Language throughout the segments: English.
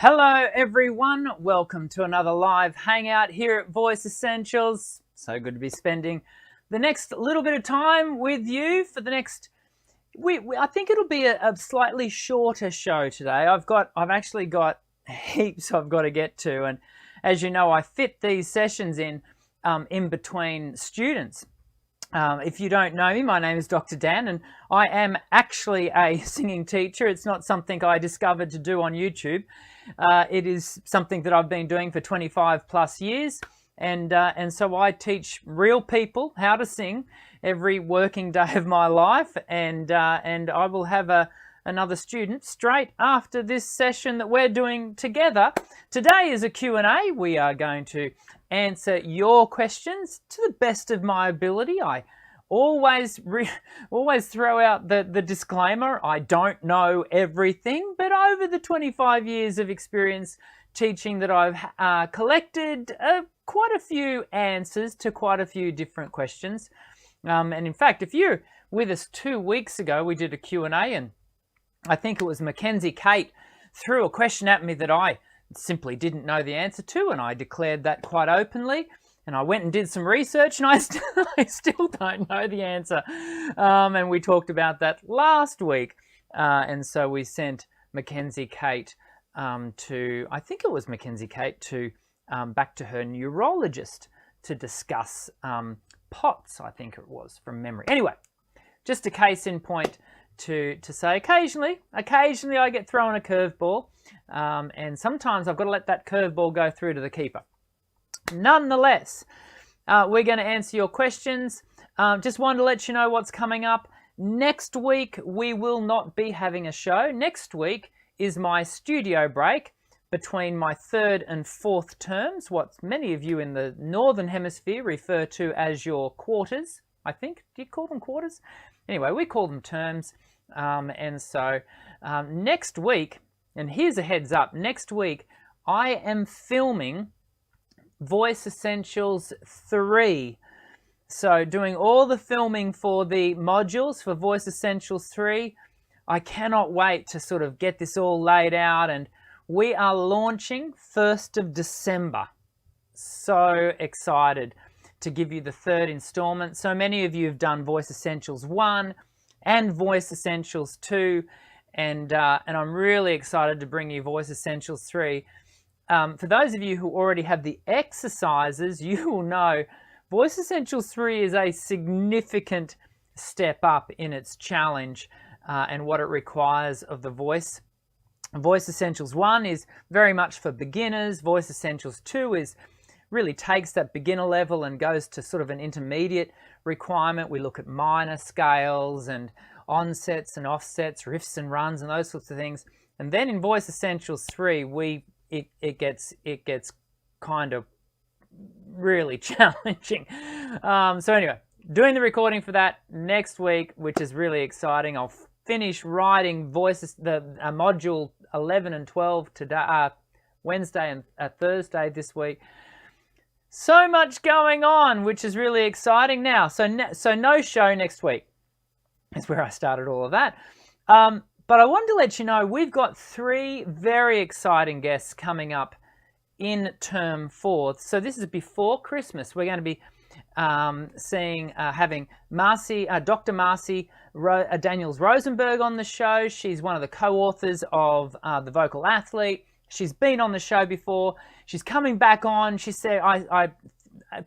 Hello everyone, welcome to another live hangout here at Voice Essentials. So good to be spending the next little bit of time with you for the next I think it'll be a slightly shorter show today. I've actually got heaps I've got to get to, and as you know, I fit these sessions in between students. If you don't know me, my name is Dr. Dan, and I am actually a singing teacher. It's not something I discovered to do on YouTube. It is something that I've been doing for 25 plus years, and so I teach real people how to sing every working day of my life, and I will have another student straight after this session that we're doing together. Today is a Q&A. We are going to answer your questions to the best of my ability. I always throw out the disclaimer, I don't know everything, but over the 25 years of experience teaching that I've collected quite a few answers to quite a few different questions. And in fact, if you're with us 2 weeks ago, we did a Q&A, and I think it was Mackenzie Kate threw a question at me that I simply didn't know the answer to, and I declared that quite openly. And I went and did some research, and I still don't know the answer. And we talked about that last week. And so we sent Mackenzie Kate I think it was Mackenzie Kate back to her neurologist to discuss POTS, I think it was, from memory. Anyway, just a case in point to say occasionally I get thrown a curveball, and sometimes I've got to let that curveball go through to the keeper. Nonetheless, we're going to answer your questions. Just wanted to let you know what's coming up. Next week, we will not be having a show. Next week is my studio break between my third and fourth terms, what many of you in the Northern Hemisphere refer to as your quarters, I think. Do you call them quarters? Anyway, we call them terms. And so next week, and here's a heads up, next week I am filming Voice Essentials 3. So doing all the filming for the modules for Voice Essentials 3. I cannot wait to sort of get this all laid out, and we are launching 1st of December. So excited to give you the third installment. So many of you have done Voice Essentials 1 and Voice Essentials 2, and I'm really excited to bring you Voice Essentials 3. For those of you who already have the exercises, you will know Voice Essentials 3 is a significant step up in its challenge and what it requires of the voice. Voice Essentials 1 is very much for beginners. Voice Essentials 2 really takes that beginner level and goes to sort of an intermediate requirement. We look at minor scales and onsets and offsets, riffs and runs and those sorts of things. And then in Voice Essentials 3, it gets kind of really challenging. So anyway, doing the recording for that next week, which is really exciting. I'll finish writing module 11 and 12 today, Wednesday and Thursday this week. So much going on, which is really exciting now. So no show next week. That's where I started all of that. But I wanted to let you know we've got 3 very exciting guests coming up in term 4. So this is before Christmas. We're going to be having Dr. Marcy Daniels Rosenberg on the show. She's one of the co-authors of The Vocal Athlete. She's been on the show before. She's coming back on. She said, I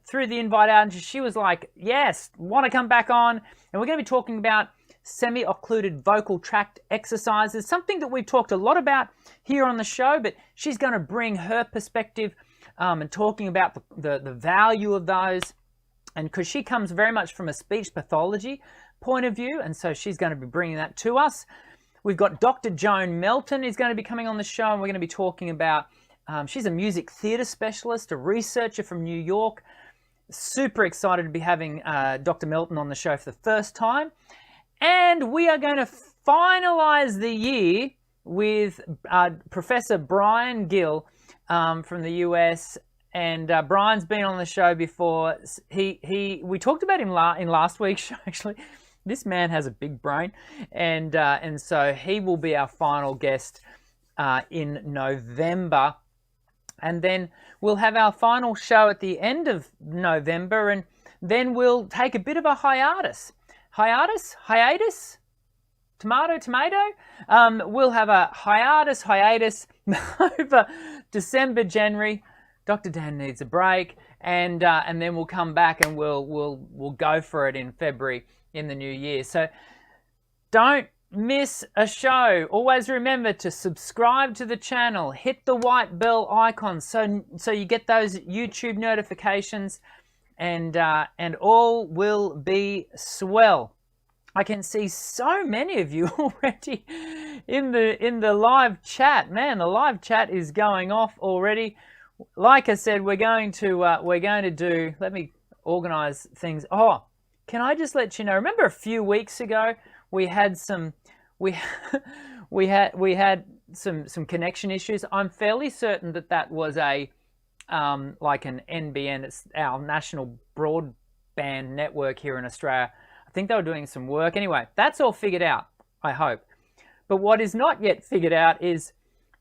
threw the invite out, and she was like, yes, want to come back on. And we're going to be talking about semi-occluded vocal tract exercises, something that we've talked a lot about here on the show, but she's going to bring her perspective and talking about the value of those. And because she comes very much from a speech pathology point of view, and so she's going to be bringing that to us. We've got Dr. Joan Melton is going to be coming on the show, and we're going to be talking about, she's a music theatre specialist, a researcher from New York. Super excited to be having Dr. Melton on the show for the first time. And we are going to finalize the year with Professor Brian Gill from the US. And Brian's been on the show before. We talked about him in last week's show, actually. This man has a big brain. And so he will be our final guest in November. And then we'll have our final show at the end of November, and then we'll take a bit of a hiatus. Hiatus? Tomato? We'll have a hiatus over December, January. Dr. Dan needs a break, and then we'll come back and we'll go for it in February in the new year. So don't miss a show. Always remember to subscribe to the channel, hit the white bell icon so you get those YouTube notifications, and all will be swell. I can see so many of you already in the live chat. Man, the live chat is going off already. Like I said, we're going to do. Let me organize things. Oh, can I just let you know? Remember a few weeks ago we had some some connection issues. I'm fairly certain that was a like an NBN. It's our national broadband network here in Australia. I think they were doing some work. Anyway, that's all figured out, I hope. But what is not yet figured out is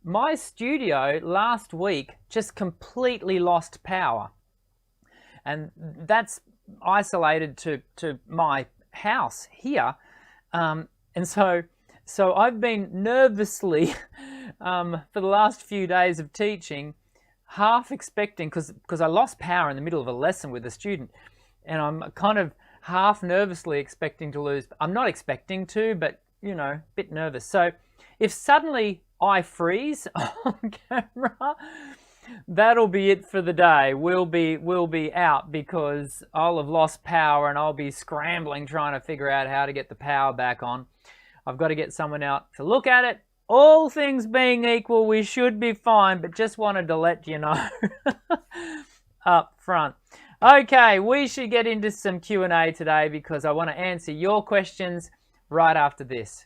my studio last week just completely lost power. And that's isolated to my house here. And so I've been nervously, for the last few days of teaching, half expecting, because I lost power in the middle of a lesson with a student, and I'm kind of half nervously expecting to lose. I'm not expecting to, but, you know, a bit nervous. So if suddenly I freeze on camera, that'll be it for the day. We'll be out because I'll have lost power and I'll be scrambling trying to figure out how to get the power back on. I've got to get someone out to look at it. All things being equal, we should be fine, but just wanted to let you know up front. Okay, we should get into some Q&A today because I want to answer your questions right after this.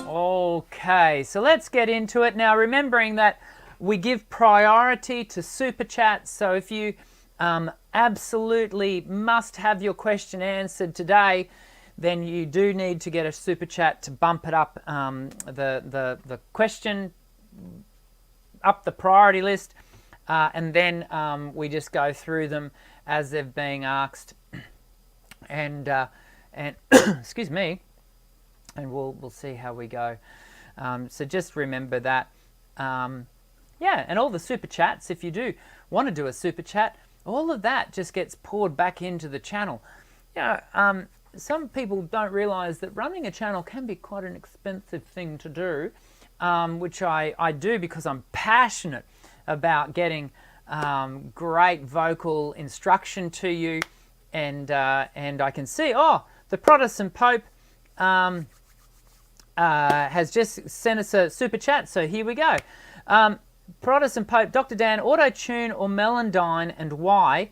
Okay, so let's get into it. Now, remembering that we give priority to super chats, so if you absolutely must have your question answered today, then you do need to get a super chat to bump it up, the question up the priority list, and then we just go through them as they're being asked, and excuse me, and we'll see how we go. So just remember that, yeah, and all the super chats, if you do want to do a super chat, all of that just gets poured back into the channel. You know, some people don't realize that running a channel can be quite an expensive thing to do, which I do because I'm passionate about getting great vocal instruction to you, and I can see, oh, the Protestant Pope has just sent us a super chat, so here we go. Protestant Pope, Dr. Dan, auto-tune or melodyne, and why?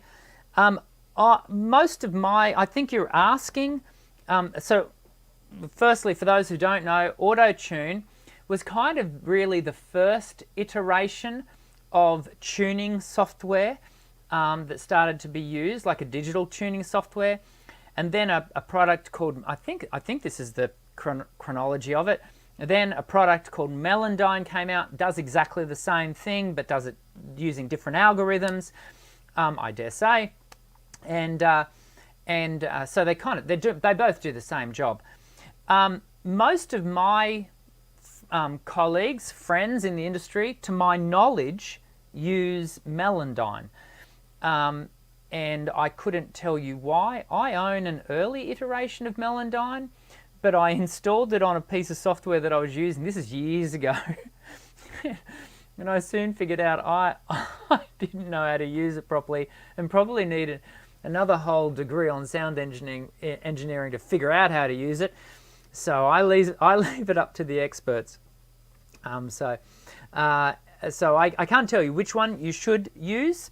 Most of my, I think you're asking, so firstly, for those who don't know, auto-tune was kind of really the first iteration of tuning software that started to be used, like a digital tuning software, and then a product called, I think this is the chronology of it. Then a product called Melodyne came out, does exactly the same thing, but does it using different algorithms, I dare say, and so they both do the same job. Most of my colleagues, friends in the industry, to my knowledge, use Melodyne, and I couldn't tell you why. I own an early iteration of Melodyne, but I installed it on a piece of software that I was using. This is years ago. And I soon figured out I didn't know how to use it properly and probably needed another whole degree on sound engineering to figure out how to use it. So I leave it up to the experts. So I can't tell you which one you should use.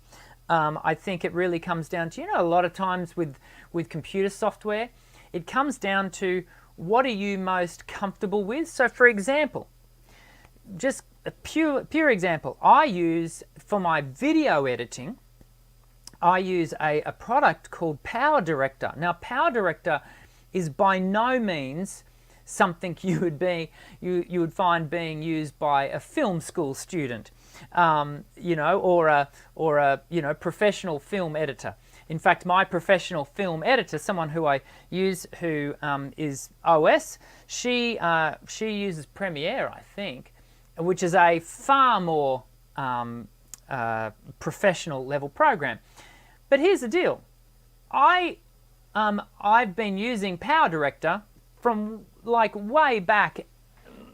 I think it really comes down to, a lot of times with computer software, it comes down to what are you most comfortable with. So for example, just a pure example, I use, for my video editing, I use a product called Power Director. Now, Power Director is by no means something you would find being used by a film school student, you know, or a you know, professional film editor. In fact, my professional film editor, someone who I use who is OS, she uses Premiere, I think, which is a far more professional level program. But here's the deal. I've been using Power Director from like way back,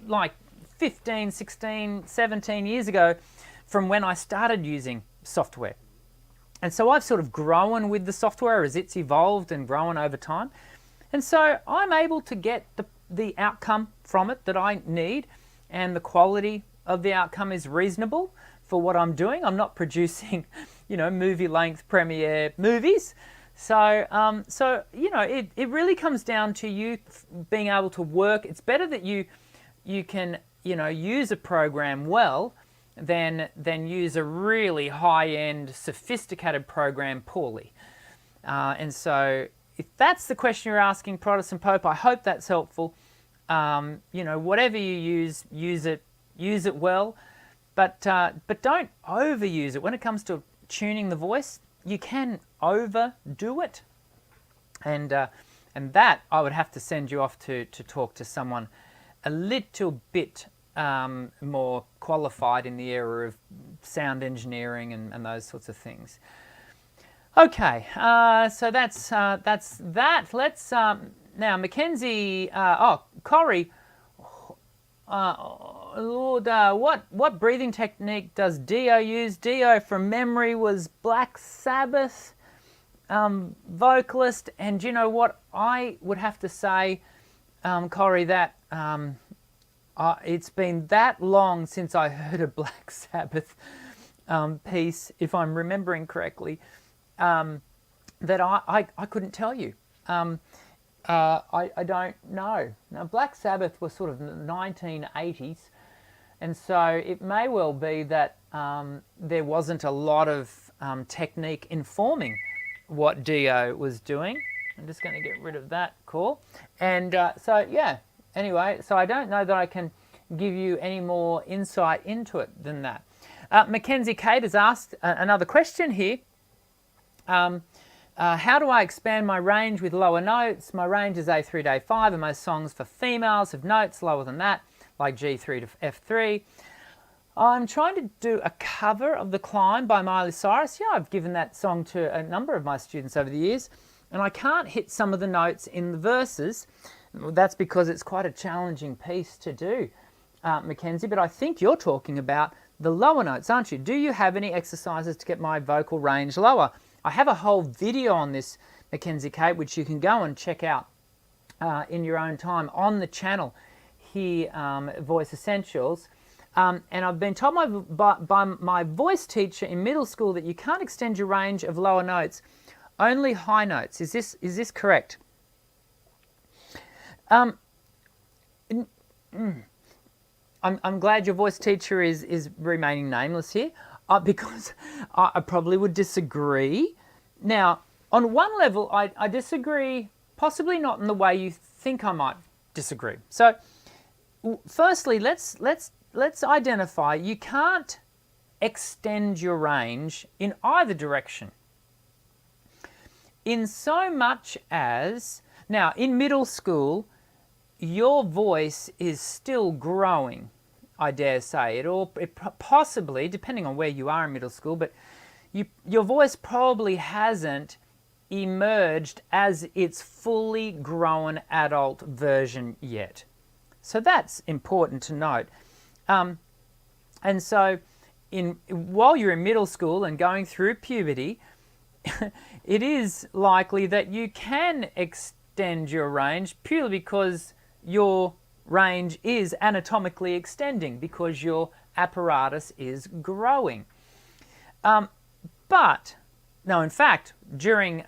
like 15, 16, 17 years ago, from when I started using software. And so I've sort of grown with the software as it's evolved and grown over time. And so I'm able to get the outcome from it that I need, and the quality of the outcome is reasonable for what I'm doing. I'm not producing, you know, movie-length Premiere movies. So, you know, it really comes down to you being able to work. It's better that you can, you know, use a program well than use a really high-end, sophisticated program poorly. And so, if that's the question you're asking, Protestant Pope, I hope that's helpful. You know, whatever you use it well, but don't overuse it. When it comes to tuning the voice, you can overdo it, and that I would have to send you off to talk to someone a little bit more qualified in the area of sound engineering and those sorts of things. Okay, so that's that. Let's now Mackenzie. Corey. Lord, what breathing technique does Dio use? Dio, from memory, was Black Sabbath vocalist, and you know what? I would have to say, Corey, that it's been that long since I heard a Black Sabbath piece, if I'm remembering correctly, that I couldn't tell you. I don't know. Now, Black Sabbath was sort of the 1980s, and so it may well be that there wasn't a lot of technique informing what Dio was doing. I'm just going to get rid of that call. And so, yeah, anyway, so I don't know that I can give you any more insight into it than that. Mackenzie Kate has asked another question here. How do I expand my range with lower notes? My range is A3 to A5, and most songs for females have notes lower than that, like G3 to F3. I'm trying to do a cover of The Climb by Miley Cyrus. Yeah, I've given that song to a number of my students over the years, and I can't hit some of the notes in the verses. That's because it's quite a challenging piece to do, Mackenzie, but I think you're talking about the lower notes, aren't you? Do you have any exercises to get my vocal range lower? I have a whole video on this, Mackenzie Kate, which you can go and check out in your own time on the channel here, Voice Essentials. And I've been told by my voice teacher in middle school that you can't extend your range of lower notes, only high notes. Is this correct? I'm glad your voice teacher is remaining nameless here, because I probably would disagree. Now, on one level, I disagree, possibly not in the way you think I might disagree. So, firstly, let's identify you can't extend your range in either direction. In so much as, now, in middle school, your voice is still growing, I dare say. It possibly, depending on where you are in middle school, but your voice probably hasn't emerged as its fully grown adult version yet. So that's important to note. And so while you're in middle school and going through puberty, it is likely that you can extend your range purely because your range is anatomically extending, because your apparatus is growing. But, no, in fact, during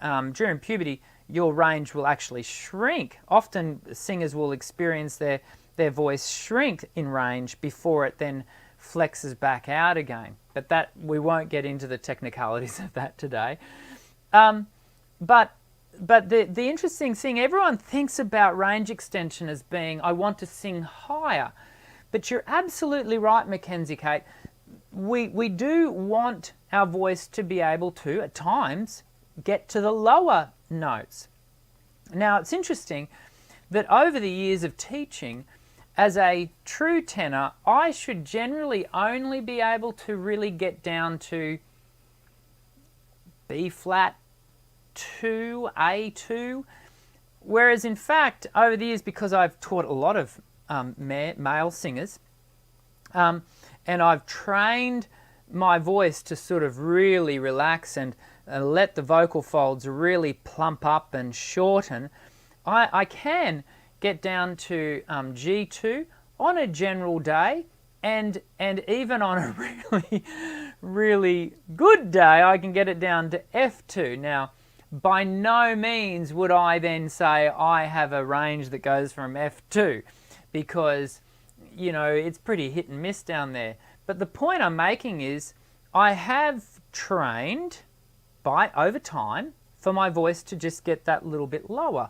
puberty, your range will actually shrink. Often singers will experience their voice shrink in range before it then flexes back out again. but that we won't get into the technicalities of that today. But the interesting thing, everyone thinks about range extension as being, I want to sing higher. But you're absolutely right, Mackenzie Kate. We do want our voice to be able to, at times, get to the lower notes. Now, it's interesting that over the years of teaching, as a true tenor, I should generally only be able to really get down to B flat 2, A2, whereas in fact, over the years, because I've taught a lot of male singers, and I've trained my voice to sort of really relax and let the vocal folds really plump up and shorten, I can get down to G2 on a general day, and even on a really good day, I can get it down to F2. Now, by no means would I then say I have a range that goes from F2, because, you know, it's pretty hit and miss down there. But the point I'm making is I have trained over time for my voice to just get that little bit lower.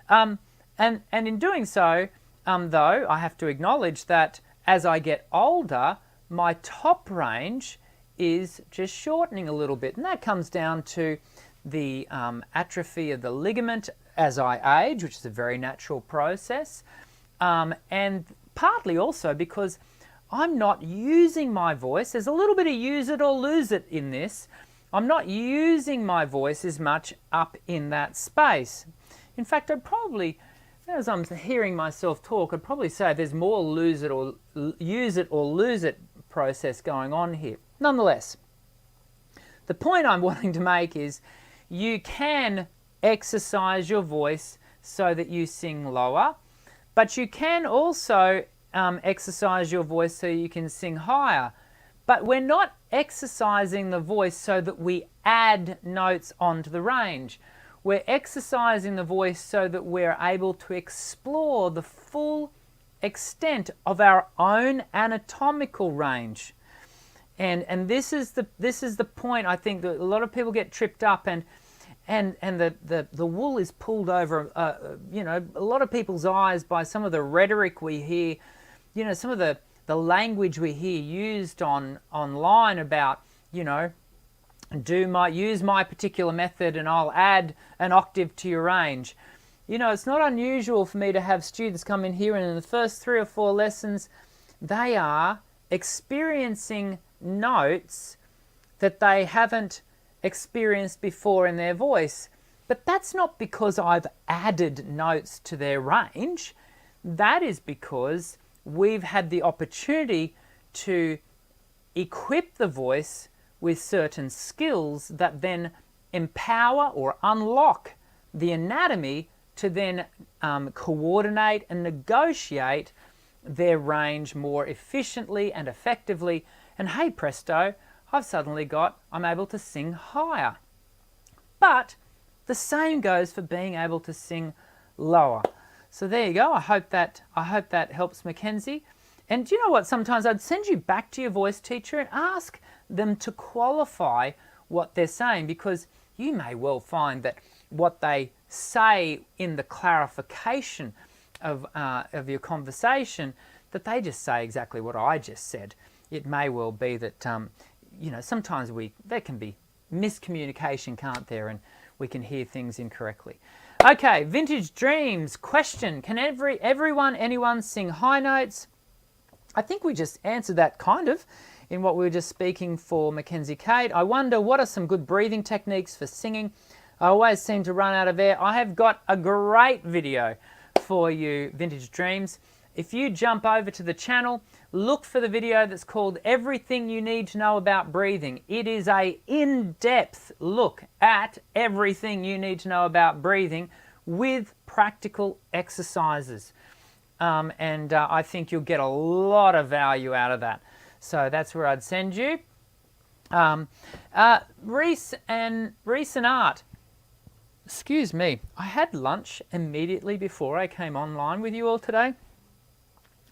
And in doing so, though, I have to acknowledge that as I get older, my top range is just shortening a little bit. And that comes down to the atrophy of the ligament as I age, which is a very natural process. And partly also because I'm not using my voice. There's a little bit of use it or lose it in this. I'm not using my voice as much up in that space. In fact, I'd probably, as I'm hearing myself talk, I'd probably say there's more use it or lose it process going on here. Nonetheless, the point I'm wanting to make is you can exercise your voice so that you sing lower, but you can also exercise your voice so you can sing higher. But we're not exercising the voice so that we add notes onto the range. We're exercising the voice so that we're able to explore the full extent of our own anatomical range. And this is the point, I think, that a lot of people get tripped up, and the wool is pulled over you know, a lot of people's eyes by some of the rhetoric we hear, you know, some of the language we hear used online about, you know, use my particular method and I'll add an octave to your range. You know, it's not unusual for me to have students come in here and in the first 3 or 4 lessons, they are experiencing notes that they haven't experienced before in their voice. But that's not because I've added notes to their range. That is because we've had the opportunity to equip the voice with certain skills that then empower or unlock the anatomy to then coordinate and negotiate their range more efficiently and effectively. And hey presto, I'm able to sing higher. But the same goes for being able to sing lower. So there you go. I hope that helps, Mackenzie. And do you know what? Sometimes I'd send you back to your voice teacher and ask them to qualify what they're saying, because you may well find that what they say in the clarification of your conversation, that they just say exactly what I just said. It may well be that you know, sometimes there can be miscommunication, can't there, and we can hear things incorrectly. Okay, Vintage Dreams question: can anyone sing high notes? I think we just answered that kind of in what we were just speaking for Mackenzie Kate. I wonder, what are some good breathing techniques for singing? I always seem to run out of air. I have got a great video for you, Vintage Dreams. If you jump over to the channel, look for the video that's called Everything You Need to Know About Breathing. It is a in-depth look at everything you need to know about breathing with practical exercises. I think you'll get a lot of value out of that. So that's where I'd send you. Reese and Art. Excuse me, I had lunch immediately before I came online with you all today.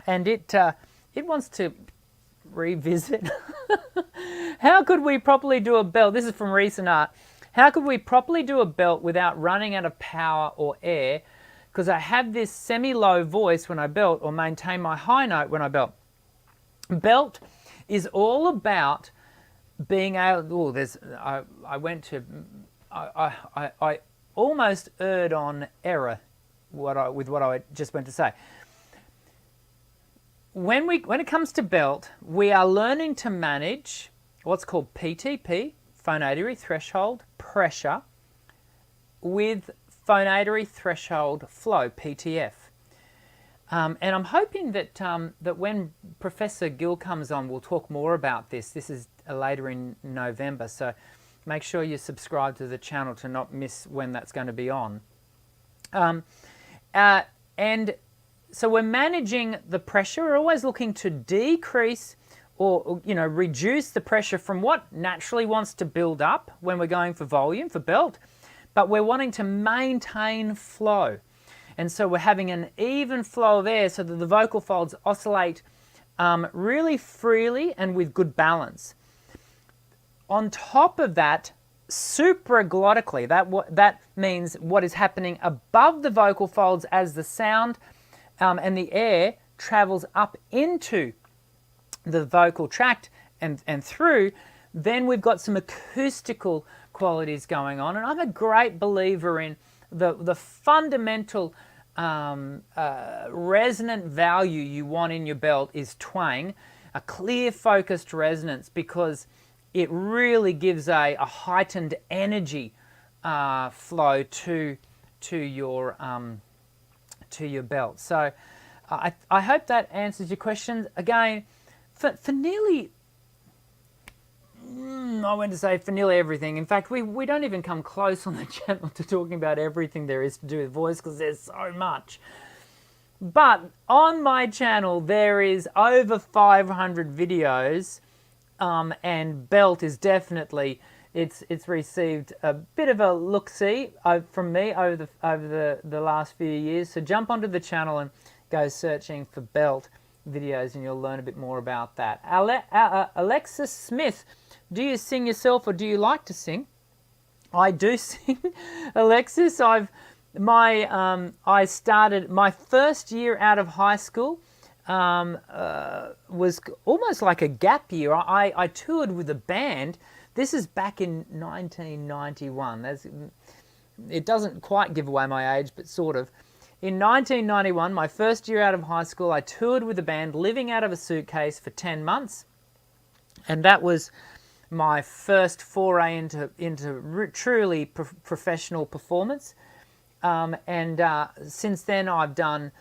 And it wants to revisit. How could we properly do a belt? This is from Recent Art. How could we properly do a belt without running out of power or air? Because I have this semi-low voice when I belt, or maintain my high note when I belt. Belt is all about being able. I almost erred on error. With what I just went to say. When it comes to belt, we are learning to manage what's called PTP, phonatory threshold pressure, with phonatory threshold flow, PTF. And I'm hoping that that when Professor Gill comes on, we'll talk more about this. This is later in November, so make sure you subscribe to the channel to not miss when that's going to be on. And so we're managing the pressure. We're always looking to decrease or reduce the pressure from what naturally wants to build up when we're going for volume, for belt, but we're wanting to maintain flow. And so we're having an even flow of air so that the vocal folds oscillate really freely and with good balance. On top of that, supraglottically, that means what is happening above the vocal folds as the sound and the air travels up into the vocal tract and through, then we've got some acoustical qualities going on. And I'm a great believer in the fundamental resonant value you want in your belt is twang, a clear focused resonance, because it really gives a heightened energy flow to your belt. So I hope that answers your questions. Again, for nearly, I went to say for nearly everything. In fact, we don't even come close on the channel to talking about everything there is to do with voice, because there's so much. But on my channel there is over 500 videos. And belt is definitely, it's received a bit of a look-see from me over the last few years. So jump onto the channel and go searching for belt videos and you'll learn a bit more about that. Alexis Smith, do you sing yourself or do you like to sing? I do sing, Alexis. I started my first year out of high school. Was almost like a gap year. I toured with a band. This is back in 1991. It doesn't quite give away my age, but sort of. In 1991, my first year out of high school, I toured with a band, living out of a suitcase for 10 months. And that was my first foray into truly professional performance. Since then, I've done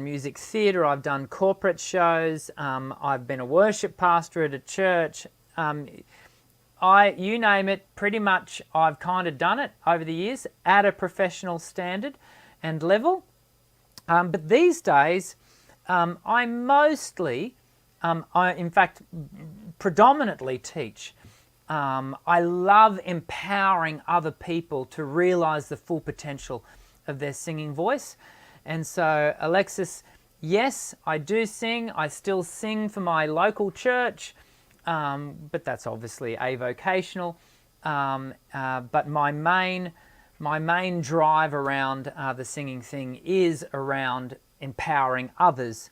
music theatre, I've done corporate shows, I've been a worship pastor at a church. You name it, pretty much I've kind of done it over the years at a professional standard and level. But these days, I mostly, in fact, predominantly teach. I love empowering other people to realise the full potential of their singing voice. And so, Alexis, yes, I do sing. I still sing for my local church, but that's obviously avocational. But my main drive around the singing thing is around empowering others,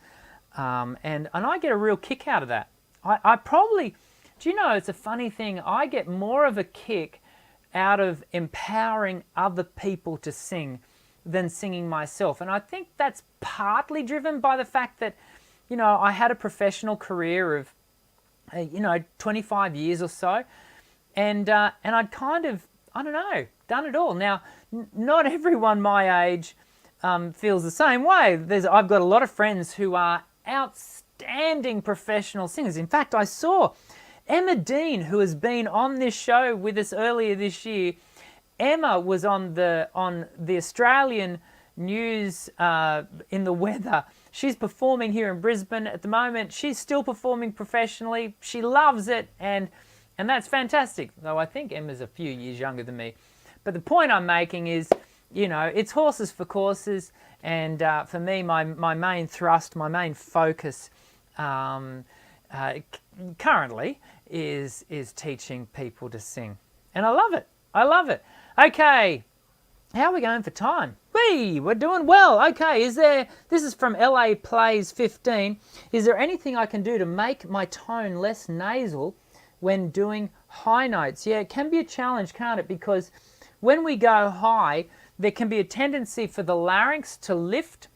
and I get a real kick out of that. I probably, do you know, it's a funny thing. I get more of a kick out of empowering other people to sing than singing myself. And I think that's partly driven by the fact that, I had a professional career of, 25 years or so. And I'd kind of, done it all. Now, not everyone my age feels the same way. I've got a lot of friends who are outstanding professional singers. In fact, I saw Emma Dean, who has been on this show with us earlier this year. Emma was on the Australian news in the weather. She's performing here in Brisbane at the moment. She's still performing professionally. She loves it, and that's fantastic. Though I think Emma's a few years younger than me. But the point I'm making is, it's horses for courses, and for me, my main thrust, my main focus currently is teaching people to sing. And I love it. I love it. Okay, how are we going for time? We're doing well. Okay, this is from LA Plays 15. Is there anything I can do to make my tone less nasal when doing high notes? Yeah, it can be a challenge, can't it? Because when we go high, there can be a tendency for the larynx to lift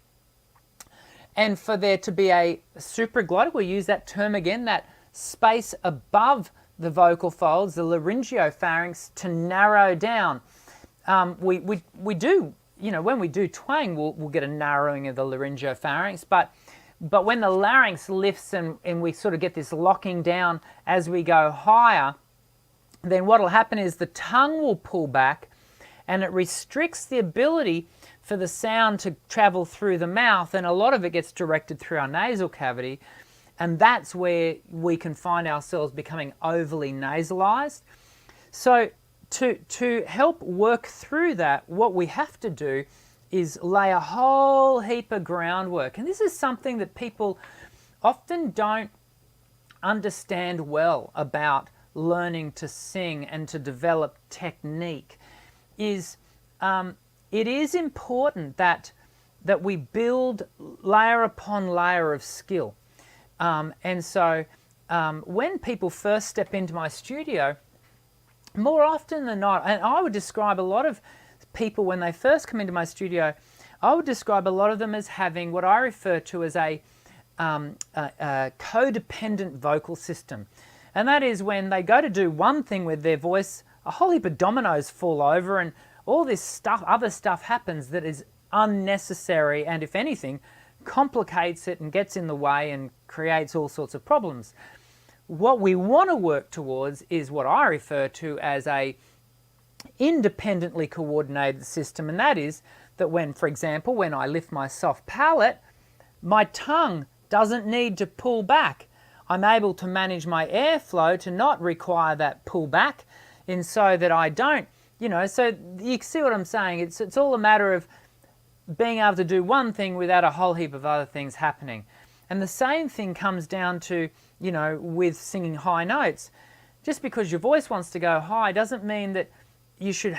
and for there to be a supraglottic, we use that term again, that space above the vocal folds, the laryngopharynx, to narrow down. We do, when we do twang, we'll get a narrowing of the laryngopharynx, but when the larynx lifts and we sort of get this locking down as we go higher, then what will happen is the tongue will pull back and it restricts the ability for the sound to travel through the mouth, and a lot of it gets directed through our nasal cavity, and that's where we can find ourselves becoming overly nasalized. So to help work through that, what we have to do is lay a whole heap of groundwork, and this is something that people often don't understand well about learning to sing and to develop technique. It is important that we build layer upon layer of skill. And so when people first step into my studio, more often than not, and I would describe a lot of people when they first come into my studio, I would describe a lot of them as having what I refer to as a codependent vocal system. And that is when they go to do one thing with their voice, a whole heap of dominoes fall over and all this stuff, other stuff happens that is unnecessary and, if anything, complicates it and gets in the way and creates all sorts of problems. What we want to work towards is what I refer to as a independently coordinated system, and that is that when, for example, when I lift my soft palate, my tongue doesn't need to pull back. I'm able to manage my airflow to not require that pull back, and so that I don't, so you see what I'm saying? It's all a matter of being able to do one thing without a whole heap of other things happening. And the same thing comes down to, with singing high notes. Just because your voice wants to go high doesn't mean that you should,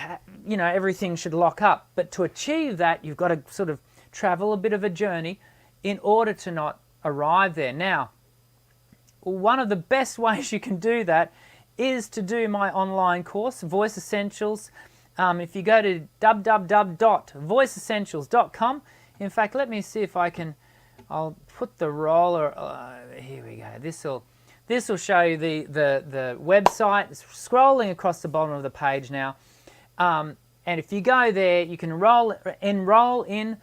everything should lock up. But to achieve that, you've got to sort of travel a bit of a journey in order to not arrive there. Now, one of the best ways you can do that is to do my online course, Voice Essentials. If you go to www.voiceessentials.com, in fact, let me see if I'll put the roller, here we go. This will show you the website. It's scrolling across the bottom of the page now. And if you go there, you can enroll in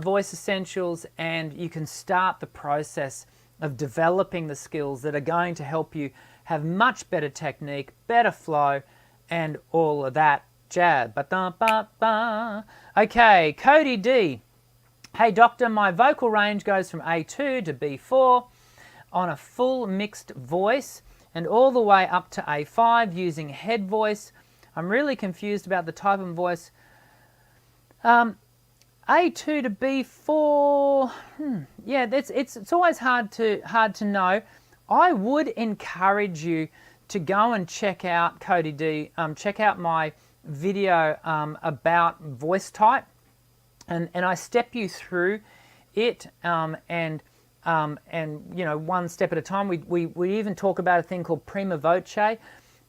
Voice Essentials, and you can start the process of developing the skills that are going to help you have much better technique, better flow, and all of that jazz. Okay, Cody D. Hey doctor, my vocal range goes from A2 to B4 on a full mixed voice and all the way up to A5 using head voice. I'm really confused about the type of voice. A2 to B4, yeah, it's always hard to know. I would encourage you to go and check out, Cody D, check out my video about voice type, and I step you through it, and one step at a time. We even talk about a thing called prima voce,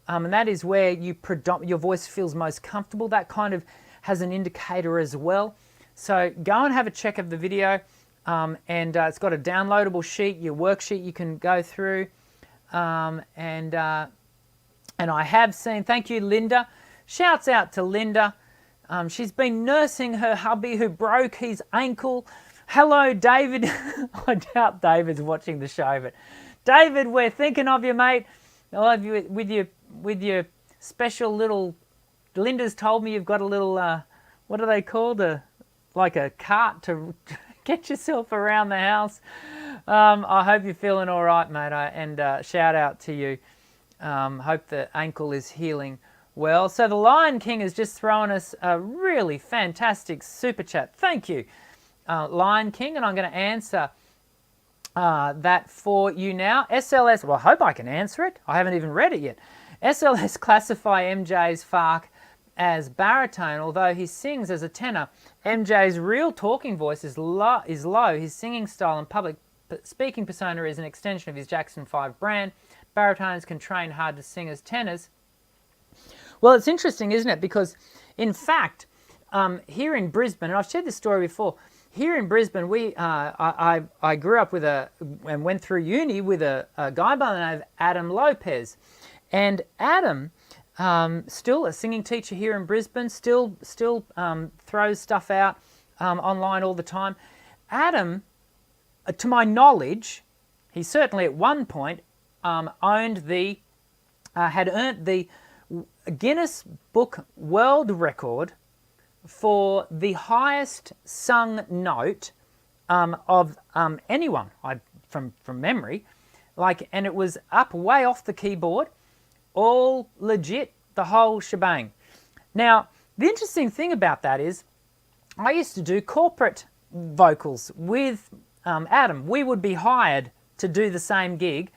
and that is where your voice feels most comfortable. That kind of has an indicator as well. So go and have a check of the video. And it's got a downloadable sheet, your worksheet you can go through, and I have seen, thank you Linda, shouts out to Linda, she's been nursing her hubby who broke his ankle. Hello David, I doubt David's watching the show, but David, we're thinking of you, mate. I love you with your special little, Linda's told me you've got a little, what are they called, like a cart to get yourself around the house. I hope you're feeling all right, mate, and shout out to you. Hope the ankle is healing well. So the Lion King has just thrown us a really fantastic super chat. Thank you, Lion King, and I'm going to answer that for you now. SLS, well, I hope I can answer it. I haven't even read it yet. SLS classify MJ's Fark as baritone, although he sings as a tenor. MJ's real talking voice is low. His singing style and public speaking persona is an extension of his Jackson 5 brand. Baritones can train hard to sing as tenors. Well, it's interesting, isn't it? Because, in fact, here in Brisbane, and I've shared this story before, here in Brisbane, I grew up with and went through uni with a guy by the name of Adam Lopez. And Adam, still a singing teacher here in Brisbane, still throws stuff out online all the time. Adam, to my knowledge, he certainly at one point had earned the Guinness Book World Record for the highest sung note of anyone, from memory, and it was up way off the keyboard, all legit, the whole shebang. Now, the interesting thing about that is, I used to do corporate vocals with Adam. We would be hired to do the same gig.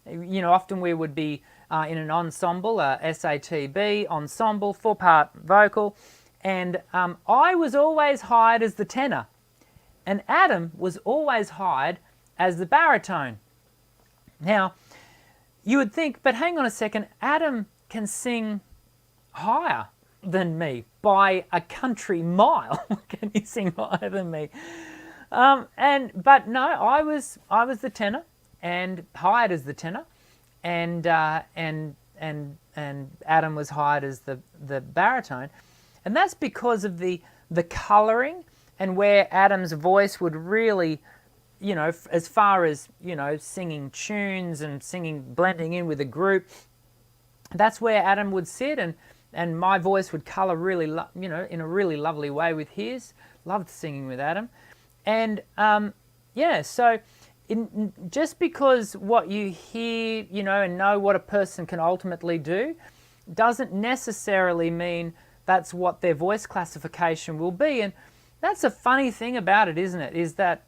Often we would be in an ensemble, a SATB ensemble, 4-part vocal, and I was always hired as the tenor, and Adam was always hired as the baritone. Now, you would think, but hang on a second, Adam can sing higher than me by a country mile. Can he sing higher than me? But no, I was the tenor and hired as the tenor, and Adam was hired as the baritone, and that's because of the colouring and where Adam's voice would really, as far as singing tunes and blending in with a group, that's where Adam would sit, and my voice would colour really, in a really lovely way with his. Loved singing with Adam, and so. Just because what you hear, and know what a person can ultimately do, doesn't necessarily mean that's what their voice classification will be. And that's a funny thing about it, isn't it? Is that,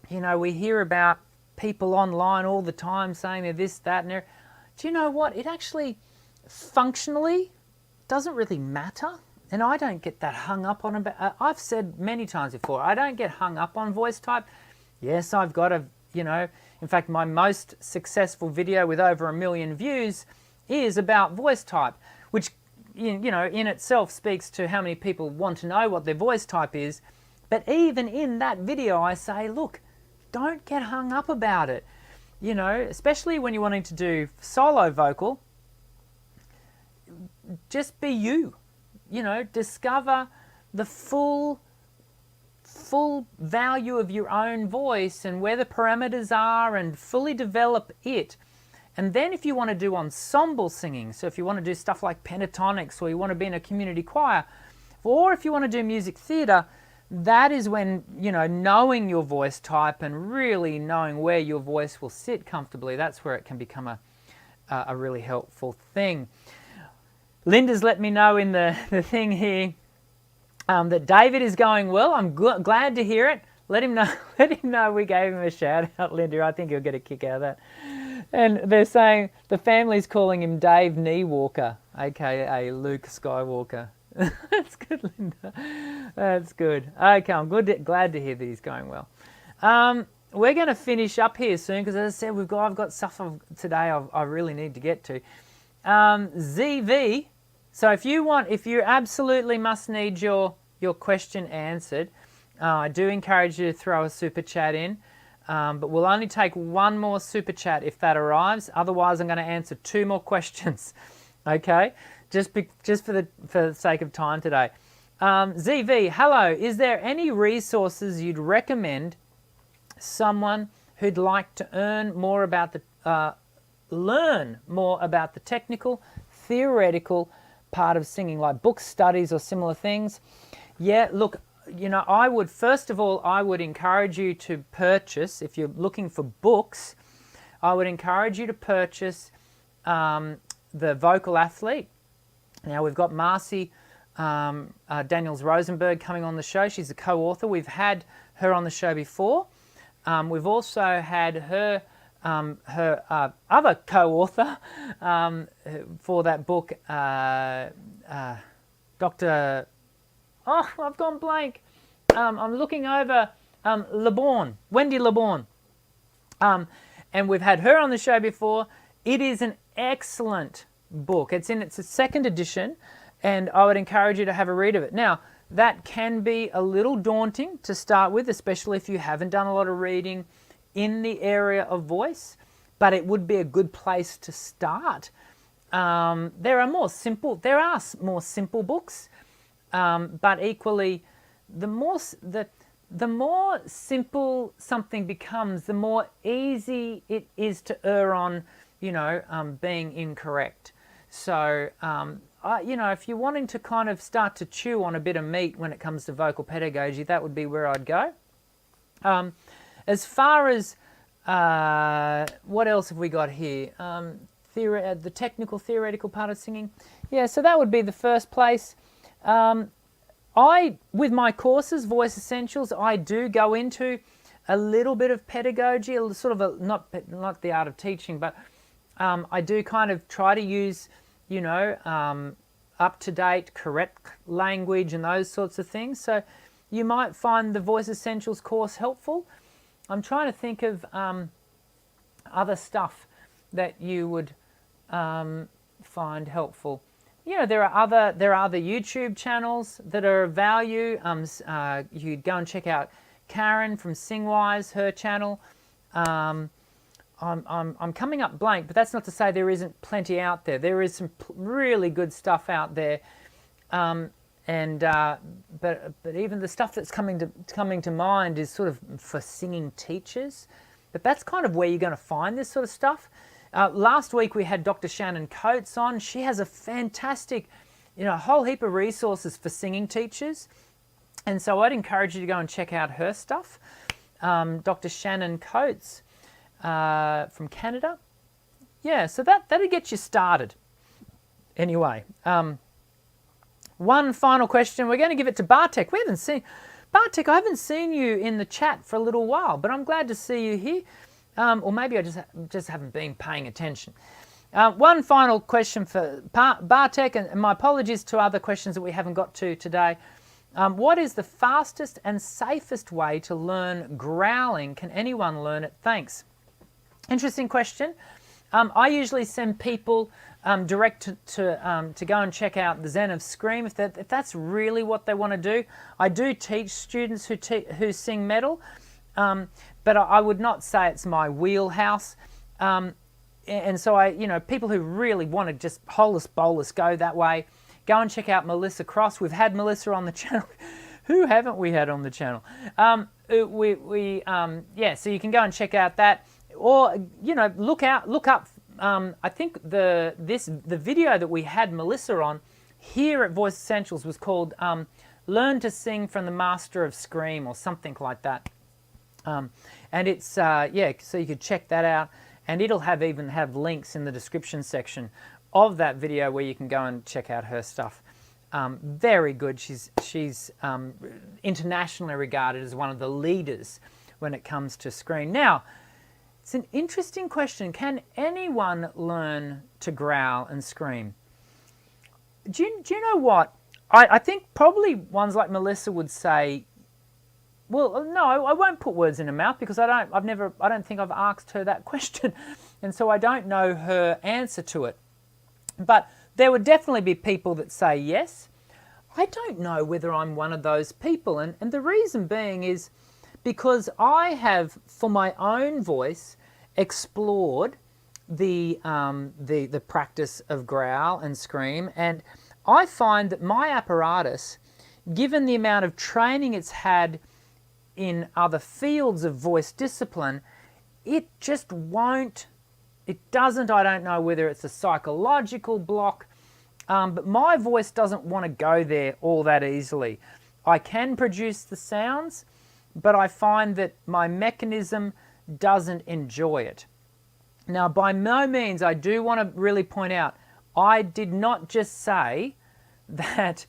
we hear about people online all the time saying they're this, that, and they're... Do you know what? It actually, functionally, doesn't really matter. And I don't get that hung up on it. I've said many times before, I don't get hung up on voice type. Yes, I've got in fact, my most successful video with over 1 million views is about voice type, which, in itself speaks to how many people want to know what their voice type is. But even in that video, I say, look, don't get hung up about it. Especially when you're wanting to do solo vocal, just be you. Discover the full value of your own voice and where the parameters are, and fully develop it. And then if you want to do ensemble singing, so if you want to do stuff like pentatonics, or you want to be in a community choir, or if you want to do music theatre, that is when, knowing your voice type and really knowing where your voice will sit comfortably, that's where it can become a really helpful thing. Linda's let me know in the thing here that David is going well. I'm glad to hear it. Let him know we gave him a shout out, Linda. I think he'll get a kick out of that. And they're saying the family's calling him Dave Kneewalker, aka Luke Skywalker. That's good, Linda. That's good. Okay, I'm glad to hear that he's going well. We're going to finish up here soon because, as I said, I've got stuff today I really need to get to. ZV. So if you absolutely must need your question answered, I do encourage you to throw a super chat in, but we'll only take one more super chat if that arrives. Otherwise, I'm going to answer 2 more questions. Okay, just for the sake of time today. ZV, hello. Is there any resources you'd recommend someone who'd like to learn more about the technical, theoretical part of singing, like book studies or similar things? Yeah, look, I would encourage you to purchase, if you're looking for books, I would encourage you to purchase The Vocal Athlete. Now, we've got Marcy Daniels Rosenberg coming on the show. She's a co-author. We've had her on the show before. We've also had her other co-author for that book, Dr. Oh, I've gone blank. I'm looking over LeBorn, Wendy LeBorn. And we've had her on the show before. It is an excellent book. It's in its second edition, and I would encourage you to have a read of it. Now, that can be a little daunting to start with, especially if you haven't done a lot of reading in the area of voice, but it would be a good place to start. There are more simple books, but equally, the more simple something becomes, the more easy it is to err on, being incorrect. So, if you're wanting to kind of start to chew on a bit of meat when it comes to vocal pedagogy, that would be where I'd go. As far as what else have we got here? The technical, theoretical part of singing. Yeah, so that would be the first place. With my courses, Voice Essentials, I do go into a little bit of pedagogy, not the art of teaching, but I do kind of try to use, up-to-date, correct language and those sorts of things. So you might find the Voice Essentials course helpful. I'm trying to think of other stuff that you would find helpful. There are other YouTube channels that are of value. You go and check out Karen from Singwise, her channel. I'm coming up blank, but that's not to say there isn't plenty out there. There is some really good stuff out there, but even the stuff that's coming to mind is sort of for singing teachers. But that's kind of where you're going to find this sort of stuff. Last week we had Dr. Shannon Coates on. She has a fantastic, a whole heap of resources for singing teachers. And so I'd encourage you to go and check out her stuff. Dr. Shannon Coates from Canada. Yeah, so that'll get you started. Anyway, one final question. We're going to give it to Bartek. Bartek, I haven't seen you in the chat for a little while, but I'm glad to see you here. Or maybe I just haven't been paying attention. One final question for Bartek, and my apologies to other questions that we haven't got to today. What is the fastest and safest way to learn growling? Can anyone learn it? Thanks. Interesting question. I usually send people direct to go and check out the Zen of Scream if that's really what they want to do. I do teach students who sing metal. But I would not say it's my wheelhouse. And so people who really want to just holus bolus go that way, go and check out Melissa Cross. We've had Melissa on the channel. Who haven't we had on the channel? So you can go and check out that, or look up. I think the video that we had Melissa on here at Voice Essentials was called "Learn to Sing from the Master of Scream" or something like that. And it's so you could check that out, and it'll even have links in the description section of that video where you can go and check out her stuff. Very good. She's internationally regarded as one of the leaders when it comes to scream. Now, it's an interesting question. Can anyone learn to growl and scream? Do you know what? I think probably ones like Melissa would say, well, no, I won't put words in her mouth because I don't think I've asked her that question, and so I don't know her answer to it. But there would definitely be people that say yes. I don't know whether I'm one of those people, and the reason being is because I have, for my own voice, explored the practice of growl and scream, and I find that my apparatus, given the amount of training it's had in other fields of voice discipline, it just won't, it doesn't, I don't know whether it's a psychological block, but my voice doesn't want to go there all that easily. I can produce the sounds, but I find that my mechanism doesn't enjoy it. Now, by no means, I do want to really point out, I did not just say that,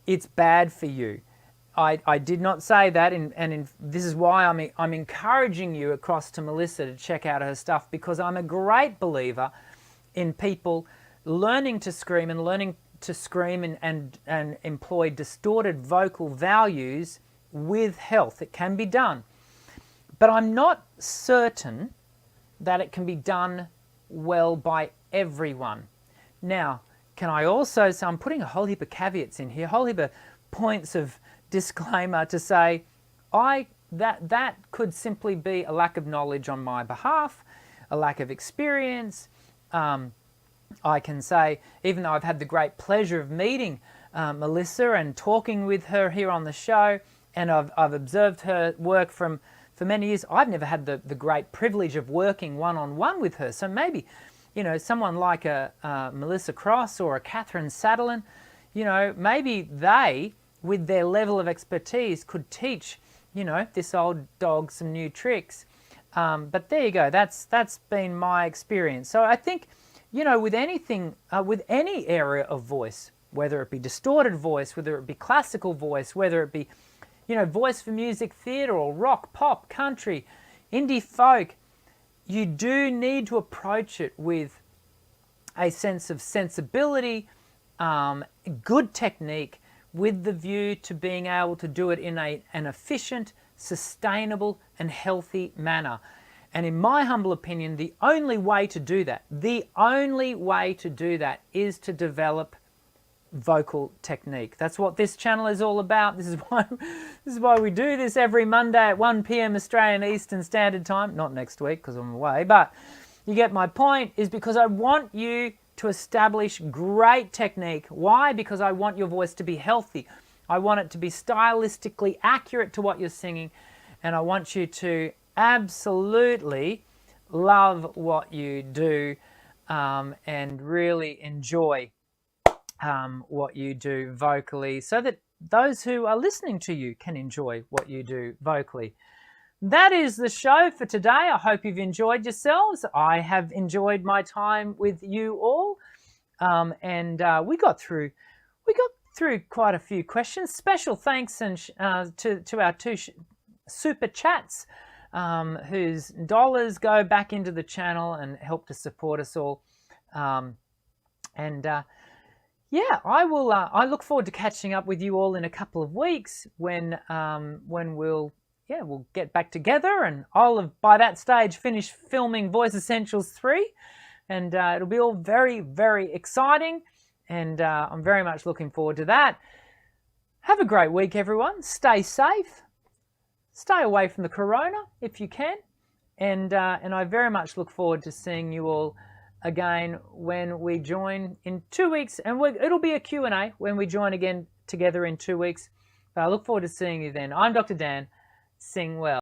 it's bad for you. I did not say that, and this is why I'm encouraging you across to Melissa to check out her stuff, because I'm a great believer in people learning to scream and employ distorted vocal values with health. It can be done, but I'm not certain that it can be done well by everyone. Now, can I also, so I'm putting a whole heap of caveats in here, a whole heap of points of disclaimer to say that could simply be a lack of knowledge on my behalf, a lack of experience. I can say, even though I've had the great pleasure of meeting Melissa and talking with her here on the show, and I've observed her work for many years, I've never had the great privilege of working one-on-one with her. So maybe, someone like a Melissa Cross or a Catherine Saddlin, maybe they, with their level of expertise, could teach, this old dog some new tricks. But there you go. That's been my experience. So I think, with anything, with any area of voice, whether it be distorted voice, whether it be classical voice, whether it be, voice for music theatre or rock, pop, country, indie folk, you do need to approach it with a sense of sensibility, good technique, with the view to being able to do it in an efficient, sustainable and healthy manner. And in my humble opinion, the only way to do that is to develop vocal technique. That's what this channel is all about. This is why we do this every Monday at 1 p.m. Australian Eastern Standard Time. Not next week because I'm away, but you get my point, is because I want you to establish great technique. Why? Because I want your voice to be healthy. I want it to be stylistically accurate to what you're singing, and I want you to absolutely love what you do and really enjoy what you do vocally, so that those who are listening to you can enjoy what you do vocally. That is the show for today. I hope you've enjoyed yourselves. I have enjoyed my time with you all, and we got through quite a few questions. Special thanks to our two super chats, whose dollars go back into the channel and help to support us all. Yeah, I will. I look forward to catching up with you all in a couple of weeks when we'll get back together, and I'll have by that stage finished filming Voice Essentials 3, and it'll be all very, very exciting, and I'm very much looking forward to that. Have a great week, everyone. Stay safe. Stay away from the corona if you can, and I very much look forward to seeing you all again when we join in 2 weeks, and it'll be a Q&A when we join again together in 2 weeks. But I look forward to seeing you then. I'm Dr. Dan. Sing well.